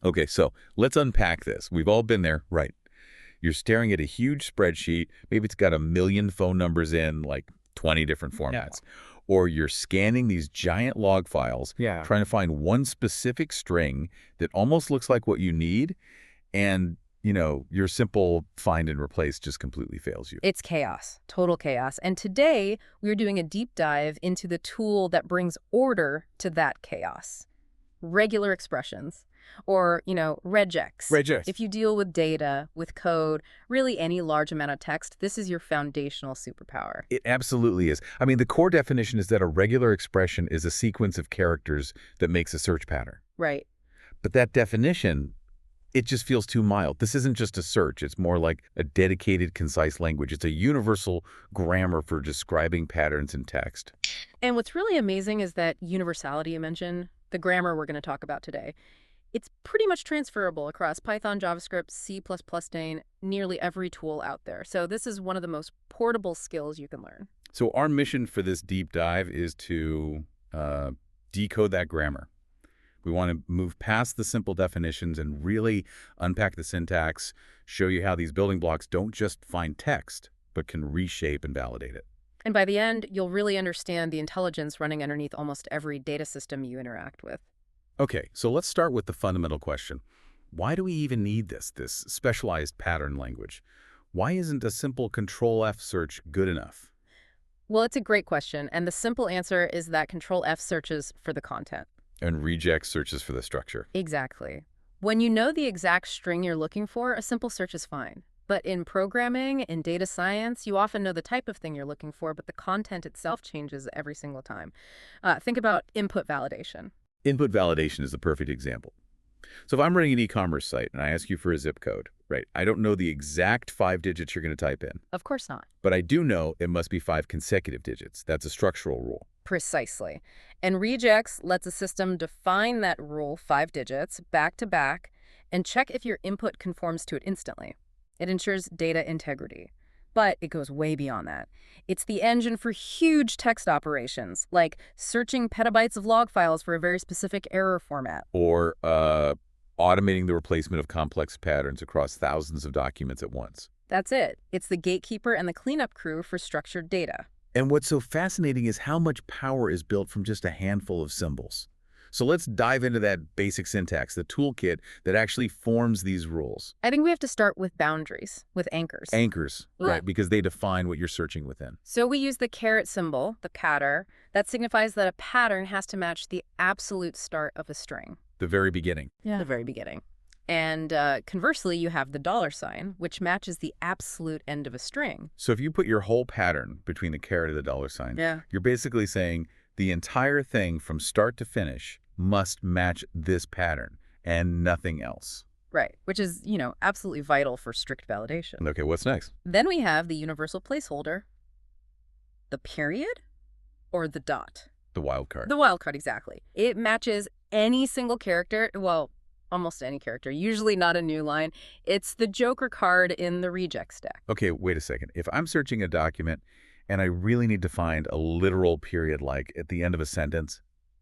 Okay, so let's unpack this. We've all been there, right? You're staring at a huge spreadsheet. Maybe it's got a million phone numbers in like 20 different formats. Or you're scanning these giant log files, Yeah. trying to find one specific string that almost looks like what you need, and, your simple find and replace just completely fails you. It's chaos, total chaos. And today, we're doing a deep dive into the tool that brings order to that chaos. Regular expressions, or, regex. Regex. If you deal with data, with code, really any large amount of text, this is your foundational superpower. It absolutely is. I mean, the core definition is that a regular expression is a sequence of characters that makes a search pattern. Right. But that definition, it just feels too mild. This isn't just a search. It's more like a dedicated, concise language. It's a universal grammar for describing patterns in text. And what's really amazing is that universality you mentioned, the grammar we're going to talk about today, it's pretty much transferable across Python, JavaScript, C++, Dane, nearly every tool out there. So this is one of the most portable skills you can learn. So our mission for this deep dive is to decode that grammar. We want to move past the simple definitions and really unpack the syntax, show you how these building blocks don't just find text, but can reshape and validate it. And by the end, you'll really understand the intelligence running underneath almost every data system you interact with. Okay, so let's start with the fundamental question. Why do we even need this specialized pattern language? Why isn't a simple Control-F search good enough? Well, it's a great question, and the simple answer is that Control-F searches for the content. And Regex searches for the structure. Exactly. When you know the exact string you're looking for, a simple search is fine. But in programming, in data science, you often know the type of thing you're looking for, but the content itself changes every single time. Think about input validation. Input validation is the perfect example. So if I'm running an e-commerce site and I ask you for a zip code, right, I don't know the exact 5 digits you're going to type in. Of course not. But I do know it must be 5 consecutive digits. That's a structural rule. Precisely. And Regex lets a system define that rule 5 digits back to back and check if your input conforms to it instantly. It ensures data integrity. But it goes way beyond that. It's the engine for huge text operations, like searching petabytes of log files for a very specific error format. Or automating the replacement of complex patterns across thousands of documents at once. That's it. It's the gatekeeper and the cleanup crew for structured data. And what's so fascinating is how much power is built from just a handful of symbols. So let's dive into that basic syntax, the toolkit that actually forms these rules. I think we have to start with boundaries, with anchors. Anchors, right, because they define what you're searching within. So we use the caret symbol, the pattern, that signifies that a pattern has to match the absolute start of a string. The very beginning. Yeah. The very beginning. And conversely, you have the $sign, which matches the absolute end of a string. So if you put your whole pattern between the caret and the $sign, you're basically saying the entire thing from start to finish must match this pattern and nothing else. Right, which is, absolutely vital for strict validation. Okay, what's next? Then we have the universal placeholder, the period, or the dot. The wildcard. The wildcard, exactly. It matches any single character, well, almost any character, usually not a new line. It's the joker card in the Regex deck. Okay, wait a second. If I'm searching a document and I really need to find a literal period like at the end of a sentence,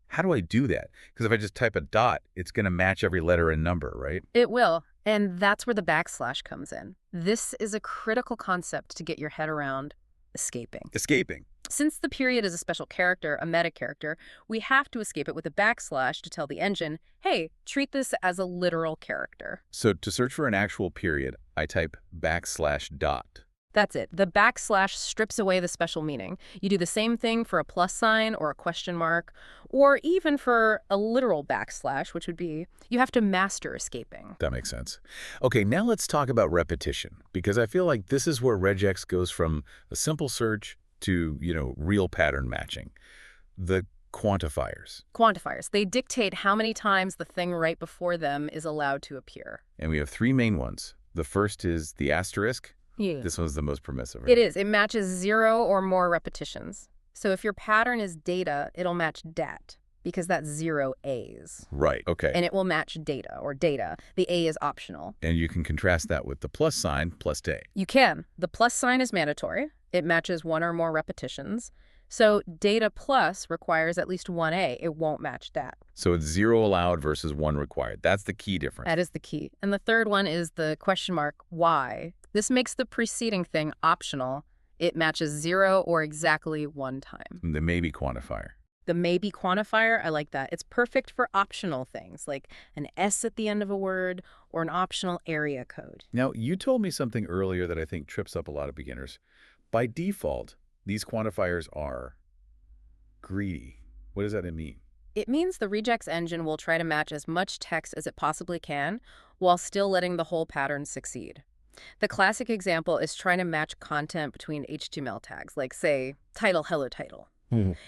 how do I do that? Because if I just type a dot, it's going to match every letter and number, right? It will, and that's where the backslash comes in. This is a critical concept to get your head around escaping. Escaping. Since the period is a special character, a meta character, we have to escape it with a backslash to tell the engine, hey, treat this as a literal character. So to search for an actual period, I type \dot. That's it. The backslash strips away the special meaning. You do the same thing for a plus sign or a question mark, or even for a literal backslash, which would be, you have to master escaping. That makes sense. Okay, now let's talk about repetition, because I feel like this is where Regex goes from a simple search to, real pattern matching. The quantifiers. Quantifiers. They dictate how many times the thing right before them is allowed to appear. And we have 3 main ones. The first is the asterisk. Yeah. This one's the most permissive, right? It is. It matches 0 or more repetitions. So if your pattern is data, it'll match dat, because that's 0 A's. Right, okay. And it will match data, or data. The A is optional. And you can contrast that with the plus sign, plus day. You can. The plus sign is mandatory. It matches 1 or more repetitions. So data plus requires at least one A. It won't match that. So it's 0 allowed versus 1 required. That's the key difference. That is the key. And the third one is the question mark why. This makes the preceding thing optional. It matches 0 or exactly 1 time. The maybe quantifier. The maybe quantifier, I like that. It's perfect for optional things like an S at the end of a word or an optional area code. Now, you told me something earlier that I think trips up a lot of beginners. By default, these quantifiers are greedy. What does that mean? It means the Regex engine will try to match as much text as it possibly can while still letting the whole pattern succeed. The classic example is trying to match content between HTML tags, like, say, title, hello, title.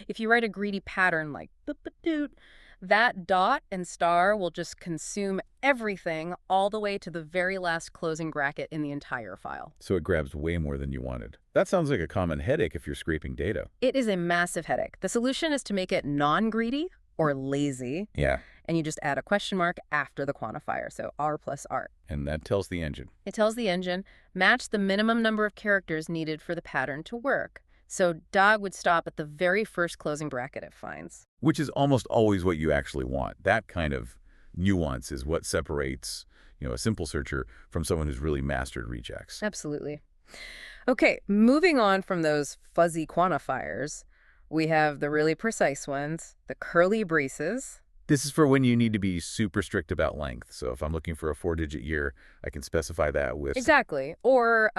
If you write a greedy pattern like boop-a-doot, that dot and star will just consume everything all the way to the very last closing bracket in the entire file. So it grabs way more than you wanted. That sounds like a common headache if you're scraping data. It is a massive headache. The solution is to make it non-greedy or lazy, Yeah. and you just add a question mark after the quantifier, so R plus R. And that tells the engine. It tells the engine, match the minimum number of characters needed for the pattern to work. So dog would stop at the very first closing bracket it finds. Which is almost always what you actually want. That kind of nuance is what separates, a simple searcher from someone who's really mastered regex. Absolutely. Okay, moving on from those fuzzy quantifiers, we have the really precise ones, the curly braces. This is for when you need to be super strict about length. So if I'm looking for a 4-digit year, I can specify that with... Exactly. Or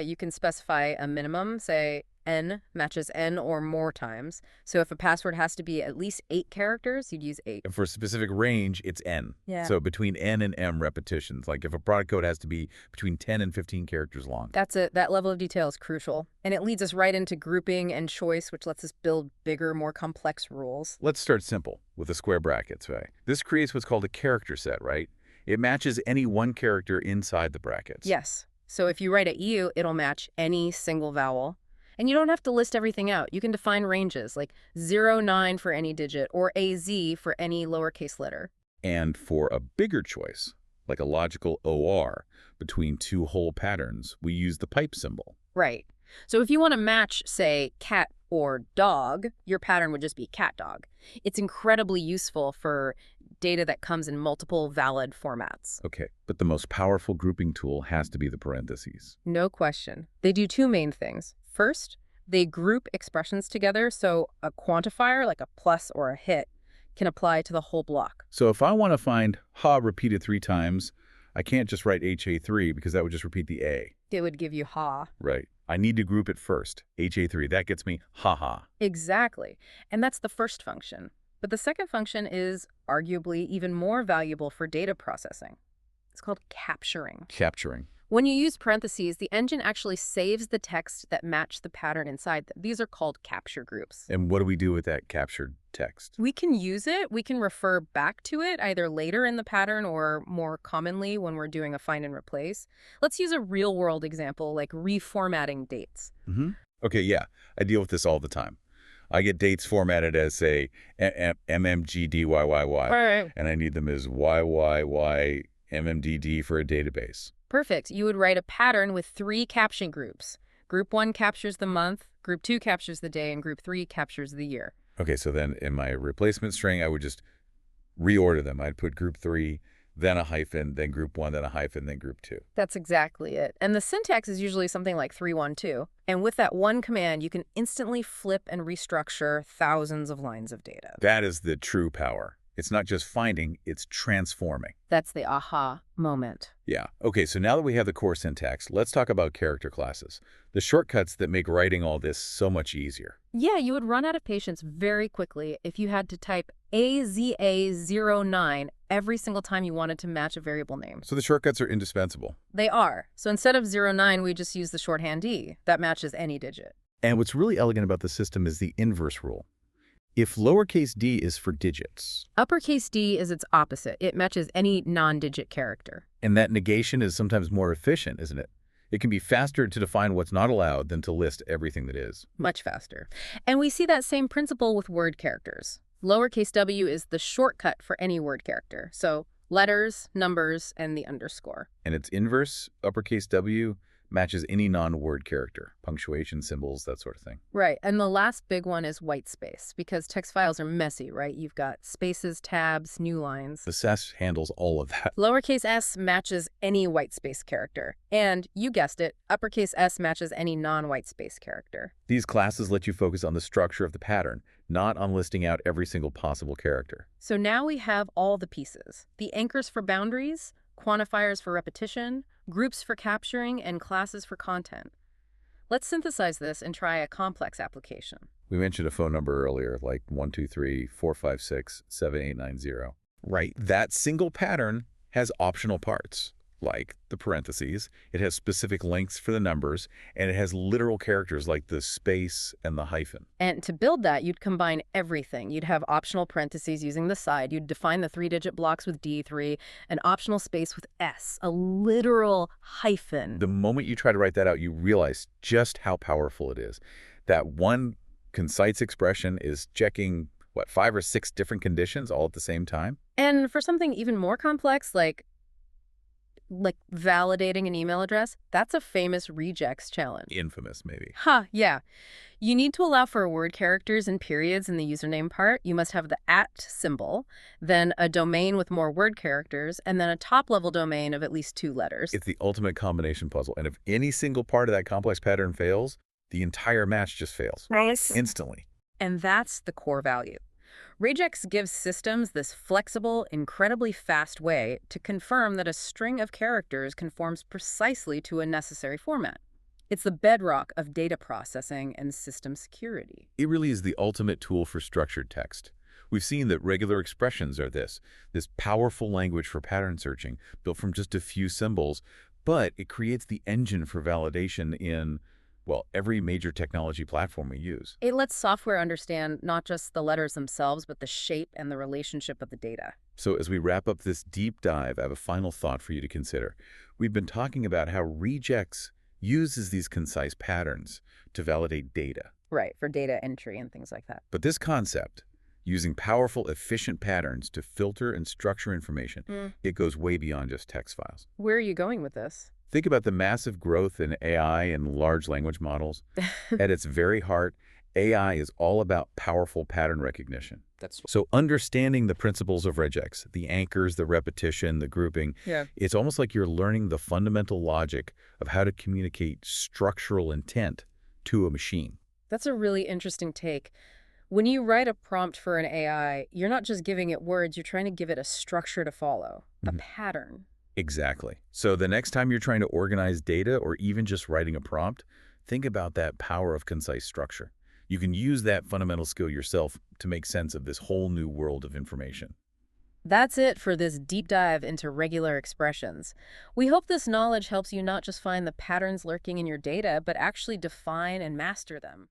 you can specify a minimum, say N matches N or more times. So if a password has to be at least 8 characters, you'd use 8. And for a specific range, it's N. Yeah. So between N and M repetitions. Like if a product code has to be between 10 and 15 characters long. That's it. That level of detail is crucial. And it leads us right into grouping and choice, which lets us build bigger, more complex rules. Let's start simple with the square brackets, right? This creates what's called a character set, right? It matches any one character inside the brackets. Yes. So if you write a EU, it'll match any single vowel. And you don't have to list everything out. You can define ranges like 0, 9 for any digit or AZ for any lowercase letter. And for a bigger choice, like a logical OR between 2 whole patterns, we use the pipe symbol. Right. So if you want to match, say, cat or dog, your pattern would just be cat dog. It's incredibly useful for data that comes in multiple valid formats. Okay, but the most powerful grouping tool has to be the parentheses. No question. They do 2 main things. First, they group expressions together so a quantifier, like a plus or a hit, can apply to the whole block. So if I want to find ha repeated 3 times, I can't just write HA3 because that would just repeat the A. It would give you ha. Right. I need to group it first. HA3, that gets me ha-ha. Exactly. And that's the first function. But the second function is arguably even more valuable for data processing. It's called capturing. Capturing. When you use parentheses, the engine actually saves the text that match the pattern inside them. These are called capture groups. And what do we do with that captured text? We can use it. We can refer back to it either later in the pattern or more commonly when we're doing a find and replace. Let's use a real-world example like reformatting dates. Okay, yeah. I deal with this all the time. I get dates formatted as, say, MMGDYYY. Right. And I need them as YYY MMDD for a database. Perfect. You would write a pattern with 3 caption groups. Group 1 captures the month, Group 2 captures the day, and Group 3 captures the year. Okay, so then in my replacement string, I would just reorder them. I'd put Group 3, then a hyphen, then Group 1, then a hyphen, then Group 2. That's exactly it. And the syntax is usually something like 312. And with that one command, you can instantly flip and restructure thousands of lines of data. That is the true power. It's not just finding, it's transforming. That's the aha moment. Yeah. Okay, so now that we have the core syntax, let's talk about character classes, the shortcuts that make writing all this so much easier. Yeah, you would run out of patience very quickly if you had to type AZA09 every single time you wanted to match a variable name. So the shortcuts are indispensable. They are. So instead of 09, we just use the shorthand D. That matches any digit. And what's really elegant about the system is the inverse rule. If lowercase d is for digits, Uppercase D is its opposite. It matches any non-digit character. and that negation is sometimes more efficient, isn't it? It can be faster to define what's not allowed than to list everything that is. Much faster. And we see that same principle with word characters. Lowercase w is the shortcut for any word character. So letters, numbers, and the underscore. And its inverse, uppercase w, matches any non-word character, punctuation, symbols, that sort of thing. Right. And the last big one is white space, because text files are messy, right? You've got spaces, tabs, new lines. The SAS handles all of that. Lowercase s matches any white space character. And, you guessed it, uppercase s matches any non-white space character. These classes let you focus on the structure of the pattern, not on listing out every single possible character. So now we have all the pieces. The anchors for boundaries, quantifiers for repetition, groups for capturing, and classes for content. Let's synthesize this and try a complex application. We mentioned a phone number earlier, like 123-456-7890. Right. That single pattern has optional parts, like the parentheses. It has specific lengths for the numbers, and it has literal characters like the space and the hyphen. And to build that, you'd combine everything. You'd have optional parentheses using the side. You'd define the 3-digit blocks with D3, an optional space with S, a literal hyphen. The moment you try to write that out, you realize just how powerful it is. That one concise expression is checking, 5 or 6 different conditions all at the same time? And for something even more complex, like validating an email address, that's a famous regex challenge. Infamous, maybe. Yeah. You need to allow for word characters and periods in the username part. You must have the @ symbol, then a domain with more word characters, and then a top-level domain of at least 2 letters. It's the ultimate combination puzzle. And if any single part of that complex pattern fails, the entire match just fails. Nice. Instantly. And that's the core value. Regex gives systems this flexible, incredibly fast way to confirm that a string of characters conforms precisely to a necessary format. It's the bedrock of data processing and system security. It really is the ultimate tool for structured text. We've seen that regular expressions are this powerful language for pattern searching built from just a few symbols, but it creates the engine for validation in, every major technology platform we use. It lets software understand not just the letters themselves, but the shape and the relationship of the data. So as we wrap up this deep dive, I have a final thought for you to consider. We've been talking about how Regex uses these concise patterns to validate data. Right, for data entry and things like that. But this concept, using powerful, efficient patterns to filter and structure information, it goes way beyond just text files. Where are you going with this? Think about the massive growth in AI and large language models. At its very heart, AI is all about powerful pattern recognition. So understanding the principles of Regex, the anchors, the repetition, the grouping, it's almost like you're learning the fundamental logic of how to communicate structural intent to a machine. That's a really interesting take. When you write a prompt for an AI, you're not just giving it words, you're trying to give it a structure to follow, a pattern. Exactly. So the next time you're trying to organize data or even just writing a prompt, think about that power of concise structure. You can use that fundamental skill yourself to make sense of this whole new world of information. That's it for this deep dive into regular expressions. We hope this knowledge helps you not just find the patterns lurking in your data, but actually define and master them.